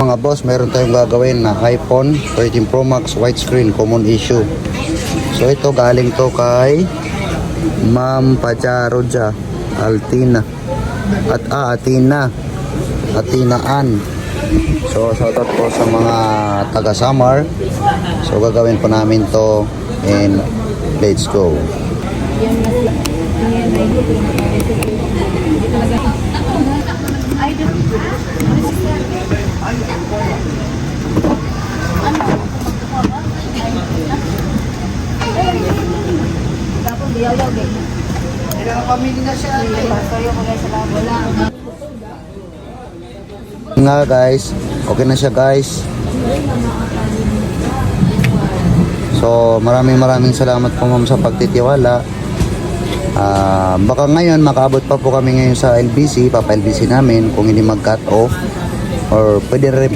mga boss, meron tayong gagawin na iPhone 13 Pro Max widescreen common issue. So ito galing to kay Ma'am Pacharoja Atina Atinaan. So shoutout po sa mga taga Samar. So gagawin po namin to and let's go. Nga guys, okay na siya guys. So maraming salamat po ma'am sa pagtitiwala. Baka ngayon makaabot pa po kami ngayon sa LBC, papa-LBC namin kung hindi mag-cut off, or pwede rin